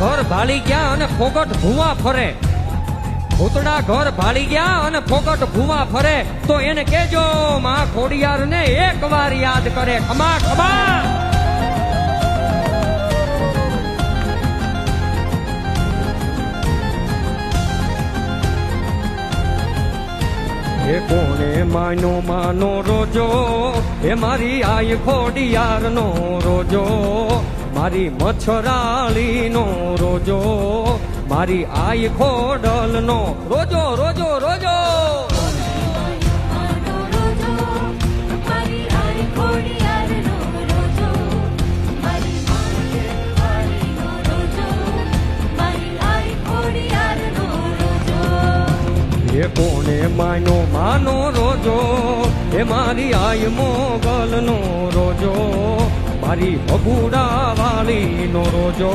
ઘર ભાળી ગયા અને ફોગટ ભૂવા ફરે, ભૂતડા ઘર ભાળી ગયા અને ફોગટ ભૂવા ફરે, તો એને કેજો માં ખોડિયાર ને એક વાર યાદ કરે. ખમા ખમા. એ કોને માનો માનો રોજો, એ મારી આય ખોડિયાર નો રોજો, મારી મચ્છરાળી નો રોજો, મારી આય ખોડલ નો રોજો રોજો રોજો. એ કોને માનો માનો રોજો, એ મારી આય મોગલ નો રોજો, મારી ભગુડા વાળી નો રોજો,